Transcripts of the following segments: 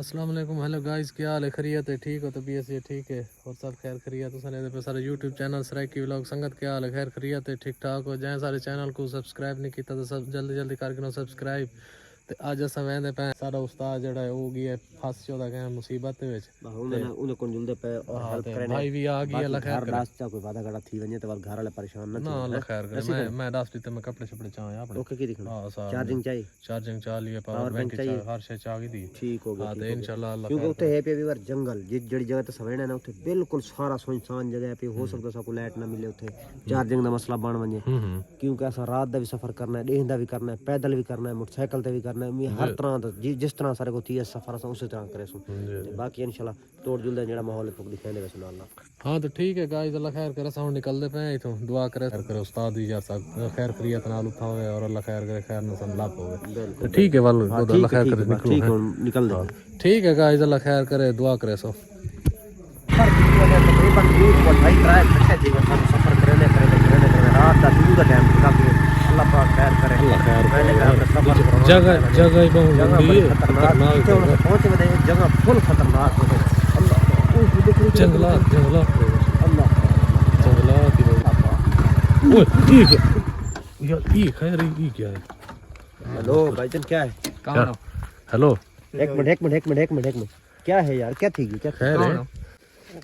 अस्सलाम वालेकुम। Hello guys, क्या हाल है? खैरियत है? ठीक हो? तबीयत से ठीक है और सब खैर खैरियत हो? सारे पे सारे यूट्यूब चैनल सराइकी व्लॉग संगत क्या हाल है? खैर खैरियत है? ठीक ठाक हो? जैसे सारे चैनल को सब्सक्राइब नहीं किया तो सब जल्दी जल्दी करके सब्सक्राइब। ते अज अस वेंदे पे सारा उस्ताद जड़ा है वो गया फस चौदा कह मुसीबत विच उन्हें कोन जुलदे पे और हेल्प ते करने भाई भी आ गई। अल्लाह खैर करे। रास्ता कोई वादा घाटा थी वने तो घर वाले परेशान न ना थी अल्लाह खैर करे। मैं 10 दिन मैं कपड़े छपड़े चाहे अपने। ओके की दिखना हां सारा चार्जिंग चाहिए, चार्जिंग चा लिए पावर बैंक चाहिए, हर शे चा दी। ठीक हो गया। हां तो इंशाल्लाह अल्लाह क्योंकि खैर उते है पे भी बार जंगल जिस जड़ी जगह ते सवेणे ना उते बिल्कुल सारा सुनसान जगह पे हो सकदा सा को लाइट ना मिले उते चार्जिंग दा मसला बन वने। क्योंकि ऐसा रात दा भी सफर करना है, दिन दा भी करना है, पैदल भी करना है, मोटरसाइकिल ते भी करना है, मैं हर तरह दा जिस तरह सारे को थी सफर सा उसी तरह करे सो ते बाकी इंशाल्लाह तोड़ जुलदा जेड़ा माहौल है पक दिखाने वैसे अल्लाह। हाँ तो ठीक है गाइस, अल्लाह खैर करे। साउंड निकलते पे इथों दुआ करे उस्ताद भी जैसा खैर खैरियत नाल उठावे और अल्लाह खैर करे, खैर न संलाप होवे। तो ठीक है वाल अल्लाह खैर करे निकलो। ठीक है निकल दे। ठीक है गाइस, अल्लाह खैर करे, दुआ करे सो। तकरीबन 2.5 जीवन सफर करने रात का दूर का टाइम काफी अल्लाह पाक खैर करे। अल्लाह खैर करे। सफर जगह जगह ही बहुत लंबी है, खतरनाक पहुंचे में जगह फुल खतरनाक है। अल्लाह जंगलात जंगलात अल्लाह जंगलात ही ओए ठीक है यार। ये खैर ये क्या है? हेलो भाईजान क्या है? कौन हो? हेलो एक मिनट क्या है यार? क्या थी क्या खैर है?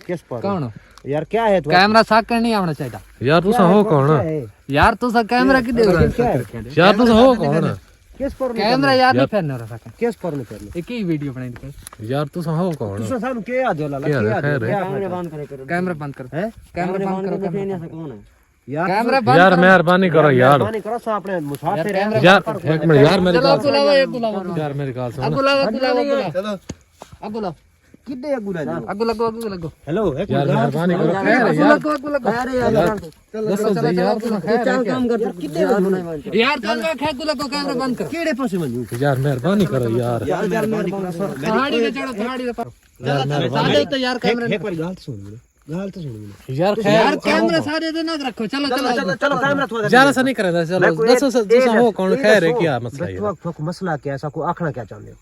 किस पर कौन हो यार? क्या है कैमरा साक नहीं आना चाहिए यार तुसा हो कौन? यार तू सा कैमरा की देख रहा है यार तुसा हो कौन? किस पर कैमरा यार नहीं फैरना रहा सका किस पर नहीं करना एक ही वीडियो बनाई थी यार तुसा हो कौन? तुसा सानू के आ दो लाला के आ दो कैमरा बंद करे कैमरा बंद कर हैं कैमरा बंद करो कौन है यार? कैमरा बंद यार मेहरबानी करो यार। मेहरबानी करो सा अपने मुसाफिर है यार एक मिनट यार मेरी चलो बात बुलाओ ये बुलाओ यार मेरी बात सुन। बुलाओ चलो अब बुलाओ किड्डे अगू ना अगु लगो हेलो एक यार मेहरबानी करो। खैर है यार। लगो अरे यार दसो सही यार तुसा खैर है काम कर किड्डे यार चल खैगु लगो कैमरा बंद कर केड़े पासे मंजू यार मेहरबानी करो यार। यार मेहरबानी करो सर पहाड़ी पे चढ़ो पहाड़ी पे यार मेहरबानी सादे तो यार कैमरा एक बार गाल तो सुन गाल तो सुन यार खैर यार कैमरा सादे तो ना रखो चलो चलो चलो कैमरा थोड़ा ज्यादा सा नहीं करेगा। चलो दसो तुसा हो कौन? खैर है क्या मसला है? तो मसला क्या ऐसा को आखना क्या चाहते हो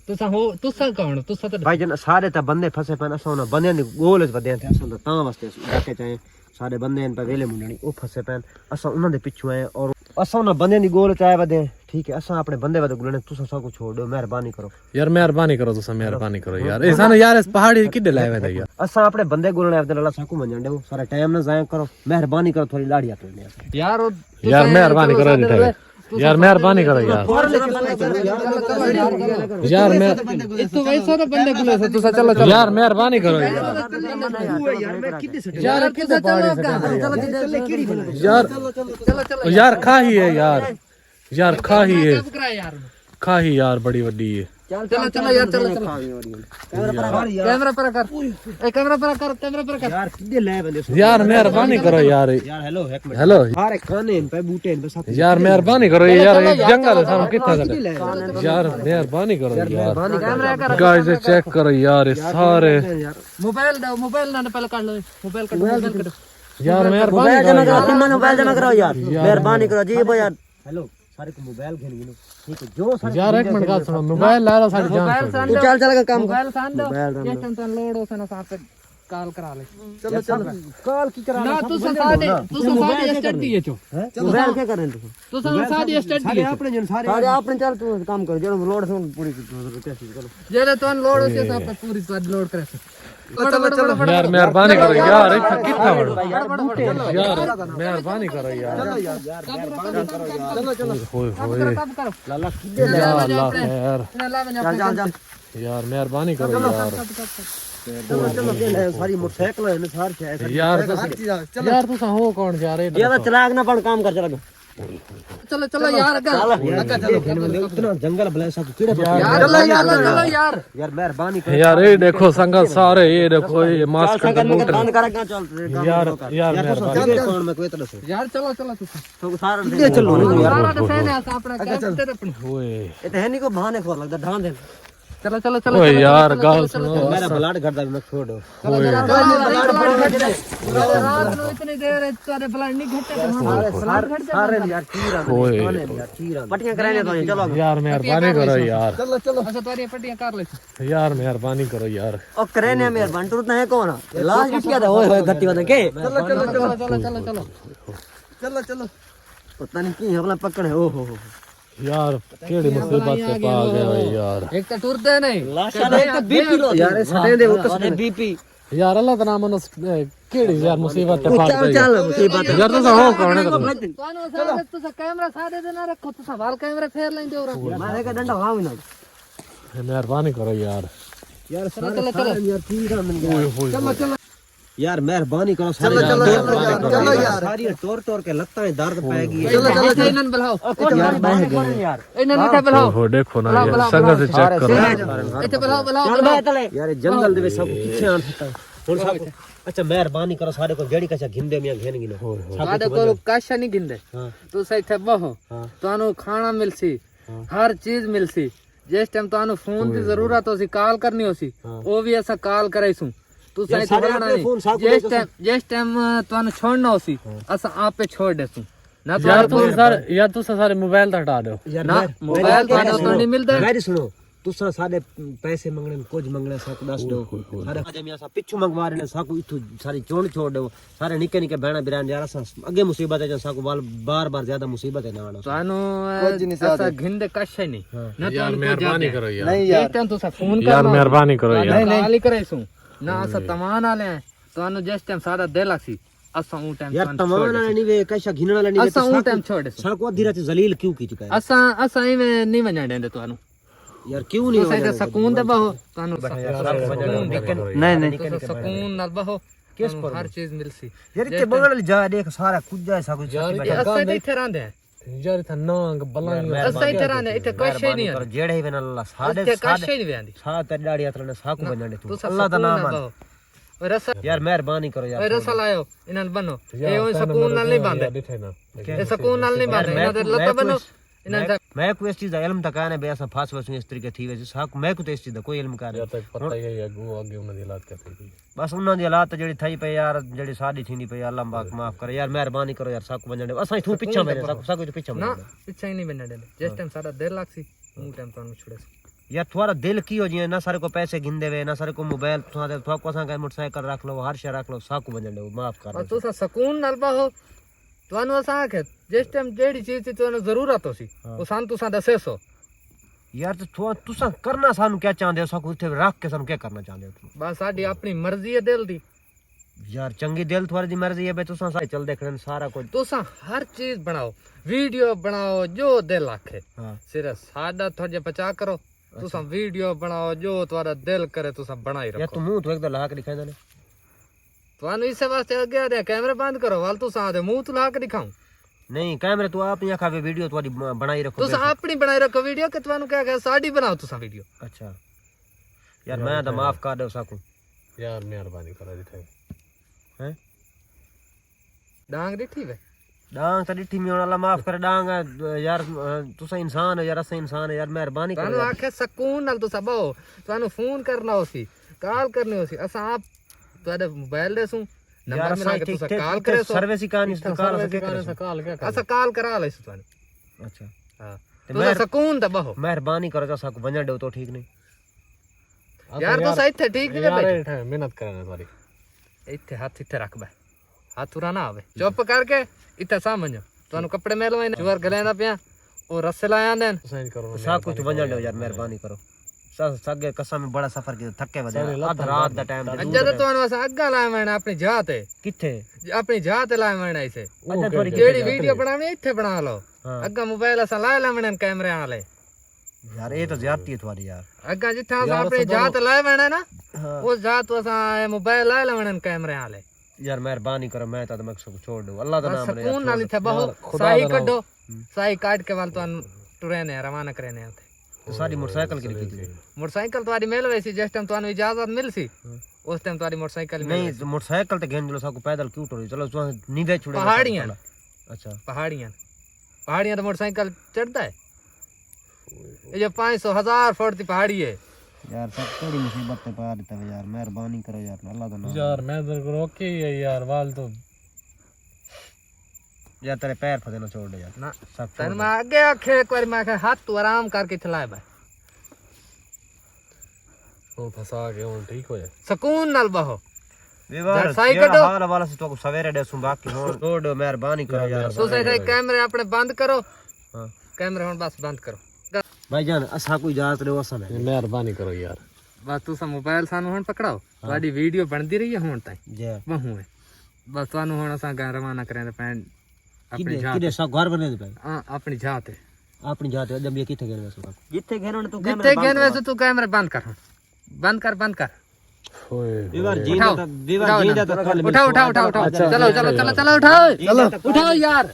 तुसा हो तुसा कौन तुसा तो भाई जन सारे ता बंदे फसे पे असा ना बंदे दी गोल बदे थे असा ता वास्ते जाके चाहे सारे बंदे इन पे वेले मुंडनी ओ फसे पे असा उना दे पिछू है और असा ना बंदे दी गोल चाहे बदे ठीक है। असा अपने बंदे बदे गुलने तुसा सब कुछ छोड़ दो मेहरबानी करो यार मेहरबानी करो तुसा मेहरबानी करो यार। ऐसा ना यार इस पहाड़ी किड्डे लाए हुए यार। असा अपने बंदे गुलने अब्दुल अल्लाह साकू मंजन दे सारा टाइम ना जाया करो मेहरबानी करो थोड़ी लाड़िया तोड़ने यार यार मेहरबानी करो यार मेहरबानी करो यार। यार मैं तो वैसा तो बंदे गुले से तुसा चलो चलो यार मेहरबानी करो यार। यार तुसा चलो यार यार खा ही है यार। यार खा ही है यार खा ही यार बड़ी वड्डी है। चलो चलो यार चलो कैमरा पर कर कैमरा पर कर यार किड्डे ले बंदे यार मेहरबानी करो यार। यार हेलो एक मिनट हेलो सारे खाने इन पे बूटे इन पे सब यार मेहरबानी करो यार। एक जंगल है सामने कितना कर यार मेहरबानी करो यार। कैमरा कर गाइस चेक करो यार ये सारे मोबाइल दो मोबाइल ना पहले काट लो मोबाइल करो यार मेहरबानी करो मोबाइल जमा करो यार मेहरबानी करो जी वो यार हेलो सारे को मोबाइल घेन गिनो ठीक है जो सारे यार एक मिनट का सुनो मोबाइल ला लो सारी जान तू चल चल का काम मोबाइल सान दो ये टेंशन लोड हो सना साथ कॉल करा ले चलो चलो कॉल की करा ना तू सादे स्टार्ट दिए छो मोबाइल क्या कर रहे हैं तू सादे स्टार्ट दिए अपने जन सारे अपने चल तू काम कर जो लोड से पूरी चलो जेले तो लोड से सब पूरी बात लोड करे यार मेहरबानी करो यार। कितना बड़ा यार मेहरबानी करो यार। चलो चलो होए होए लाला यार खैर चल चल यार मेहरबानी करो यार। चलो चलो सारी मोटरसाइकिल है सार यार यार तुसा हो कौन जा रहे? ये चलाक ना पण काम कर चला चलो चलो यार चलो इतना जंगल भले सब कीड़े चलो यार यार मेहरबानी कर यार ये देखो संगत सारे ये देखो ये मास्क का बूट बंद कर क्या चल यार यार मेहरबानी कौन में कोई तरह से यार चलो चलो तू तो सारा चलो यार तो सही है अपना कैप्टन अपनी होए ये तो है नहीं को बहाने खोर लगता ढांड दे चलो चलो चलो ओए यार गाल सुनो मेरा ब्लड करदा मैं छोड़ दो रात को इतनी देर तेरे ब्लड नहीं घटे सारे यार चीरा ओए यार चीरा पट्टियां कराने तो चलो यार मेहरबानी करो यार चलो चलो अच्छा तुम्हारी पट्टियां कर ले यार मेहरबानी करो यार ओ करेने मेरे बंटू तो है कौन लाश किया था ओए ओए गट्टी वाला के चलो चलो चलो चलो चलो चलो चलो चलो पता नहीं की अपना पकड़ है ओ हो यार केड़ी मुसीबत से पा गया भाई यार एक तो टूरते नहीं लाश एक तो बीपी लो यार सटे दे वो तो बीपी यार अल्लाह का नाम केड़ी यार मुसीबत से पा गई चल मुसीबत यार तो हो कौन है तानो सारे तो कैमरा सारे दिन रखो तो सवाल कैमरा फेर लेंगे और मारे का डंडा लाओ ना मेहरबानी करो यार यार चलो चलो चलो यार चीरा मिल गया चलो चलो यार मेहरबानी करो चलो चलो चलो यार सारी तोड़ तोड़ के लगता है दर्द पाएगी चलो चलो इनन बुलाओ यार बह गए यार इनन इथे बुलाओ हो देखो ना यार संगत से चेक करो इथे बुलाओ बुलाओ यार जंगल दे सब किथे आन सकता हुन सब अच्छा मेहरबानी करो सारे को जेड़ी कचा घिंदे में घेन गिनो साडे को काशा नहीं गिंदे तू सही थे बहो तानु खाना मिलसी हर चीज मिलसी जिस टाइम तानु फोन की जरूरत होसी कॉल करनी होसी वो भी ऐसा कॉल कराईसू तू सही थे रहना नहीं जिस टाइम तानु छोड़ना होसी असा आप पे छोड़ देसू ना तू सारे मोबाइल हटा दो ना मोबाइल तो नहीं मिलता मेरी सुनो तुसा सारे पैसे मंगने कुछ मंगने साकू दस दो सारे अजे मियां सा पिछु मंगवा रहे ने साकू इथु सारी चोण छोड़ दो सारे निके निके बहना बिरान यार सा आगे मुसीबत है साकू बार बार ज्यादा मुसीबत है ना आना तानु ऐसा घिंदे कशे नहीं ना यार मेहरबानी करो यार नहीं यार टाइम तू सा फोन कर यार मेहरबानी करो यार नहीं नहीं कराईसू ना असा तमान आले तानु जिस टाइम सारा दे लासी असा ऊ टाइम यार तमान नहीं वे कैसा घिनना नहीं वे असा ऊ टाइम छोड़ दे साकू अधी रात जलील क्यों की चुका है असा असा इवे नहीं वणा देंदे तानु यार क्यों नहीं तो सकून दे बहो तानु नहीं नहीं तो सकून नल बहो किस पर हर चीज मिलसी यार इते बगल जा देख सारा कुछ जाए साकू असा इथे रहंदे यार था नांग बलांग असा इथे रहंदे इथे कशे नहीं है जेड़े ही अल्लाह साडे इथे कशे नहीं वेंदी सात दाढ़ी यात्रा ने साकू बनने तू अल्लाह दा नाम रसा यार मेहरबानी करो यार रसा लायो इनन बनो ए ओ सकून नल नहीं बांधे ए सकून नल नहीं बांधे इनन लत बनो इनन मैं को इस चीज दा इल्म तक आने बे ऐसा फास वस इस तरीके थी वे साकू मैं को तो इस चीज दा कोई इल्म कर पता ही है अगू आगे उन दी हालात क्या थी बस उन्हां दी हालात जेडी थई पे यार जेडी साडी थीनी पे अल्लाह पाक माफ करे यार मेहरबानी करो यार साकू बनने असा तू पीछे मेरे साकू तो पीछे ना पीछे ही नहीं बनने दे जिस टाइम सारा देर लागसी ऊ टाइम तानु छुड़े यार तुम्हारा दिल की हो जिए ना सारे को पैसे गिंदे वे ना सारे को मोबाइल तुम्हारे तो को सा मोटरसाइकिल रख लो हर शे रख लो साकू बनने दो माफ कर और तू सा सकून नल बहो तानु असा के जिस टाइम जेडी चीज की तानु जरूरत होसी वो सान तू सा दसे सो यार तो तुसा करना सानू क्या चाहते हो साकू इथे रख के सानू क्या करना चाहते हो बस साडी अपनी मर्जी है दिल दी यार चंगी दिल तुम्हारी दी मर्जी है बे तुसा सारे चल देखने सारा कुछ तुसा हर चीज बनाओ वीडियो बनाओ जो दिल आखे हां सिर्फ सादा थोड़े बचा करो तुसा वीडियो बनाओ जो तुम्हारा दिल करे तुसा बनाई यार रखो तू मुंह तो एक ला के दिखाई दे तुहानू इस वास्ते आगे दे कैमरे बंद करो वाल तुसा दे मुंह तो ला के दिखाऊं नहीं कैमरे तू आप यहाँ खावे वीडियो तुम्हारी बनाई रखो तुसा अपनी बनाई रखो वीडियो के तुहानू क्या कहे साडी बनाओ तुसा वीडियो अच्छा यार मैं तो माफ कर दो साकू यार मेहरबानी करो दिथे हैं डांग दिठी वे डांग तो डिठी में अल्लाह माफ करे डांग यार तुसा इंसान हो यार असा इंसान है यार मेहरबानी तुहानू करो आखे सकून नाल तुसा बहो तुहानू फोन करना होसी कॉल करनी होसी असा आप तुहाडे मोबाइल देसू नंबर मिला के तुसा कॉल करे सो सर्विस ही कहानी से कॉल से क्या सकाल क्या असा कॉल करा ले तुहानू अच्छा हां तुसा सकून द बहो मेहरबानी करो जा साकू वजन दो तो ठीक नहीं यार तुसा इथे ठीक नहीं यार बैठे मेहनत करने वाली इथे हाथ इथे रख बे हाथ उरा ना आवे चुप करके इथे सामने तुहानू कपड़े मेलवाए ने जुवर गलेंदा पिया और रस्से लाया ने साइन करो साकू तो वजन दो यार मेहरबानी करो सगे कसम में बड़ा सफर के थके वदे आधा रात दा टाइम जद तुहानू असा अग्गा लाए मैंने अपनी जात है किथे अपनी जात लाए मैंने इसे अच्छा थोड़ी जेडी वीडियो बनानी इथे बना लो अग्गा मोबाइल असा लाए मैंने कैमरे वाले यार ये तो ज्यादती है तुम्हारी यार अग्गा जिथा असा अपनी जात लाए मैंने ना उस जात असा मोबाइल लाए मैंने कैमरे वाले यार मेहरबानी करो मैं तो मैं सब छोड़ दूं अल्लाह दा नाम ले सकून नाल इथे बहो सही कड्डो सही काट के वाल तुहानू टुरे ने रवाना करे ने तो सारी मोटरसाइकिल की लिखी थी मोटरसाइकिल तुम्हारी मेल वैसी जिस टाइम तुहानू इजाजत मिलसी उस टाइम तुम्हारी मोटरसाइकिल नहीं तो मोटरसाइकिल ते गेंद लो साकू पैदल क्यों टोरी चलो तू नीवे छुड़े पहाड़ियां अच्छा पहाड़ियां तो मोटरसाइकिल चढ़ता है ये जो 500 1000 फुट की पहाड़ी है यार सब थोड़ी मुसीबत पे पा देता है यार, मेहरबानी करो यार, अल्लाह का नाम यार मैं तेरे को रोके ही है यार, वाल तो यार तेरे पैर फसे ना छोड़ दे यार ना सब तन मैं आगे आखे एक बार मैं आखे हाथ तू आराम करके चलाए भाई, वो फंसा के वो ठीक हो जाए। सुकून नाल बहो। विवार साई यार कटो। हाल वाला से तो सवेरे दे सुन बाकी हो छोड़ दो, मेहरबानी करो यार तो सही कैमरे अपने बंद करो, हां कैमरे हुन बस बंद करो भाईजान, असा कोई इजाजत दो असा नहीं मेहरबानी करो यार। बस तुसा मोबाइल सानू हुन पकड़ाओ, वाडी वीडियो बनदी रही है हुन ताई जय बहु है, बस तुहानू हुन असा गां रवाना करें पैन अपनी किदे जात किदे सब घर बने दे भाई हां अपनी जात है अपनी जाते जब ये किथे गए वैसे जिथे गए ना तू जितने गेन वैसे तू कैमरे बंद कर हुन, बंद कर ओए विवार जी उठाओ, विवार जी उठाओ तो कल उठाओ उठाओ उठाओ उठाओ चलो चलो चलो चलो उठाओ उठाओ यार।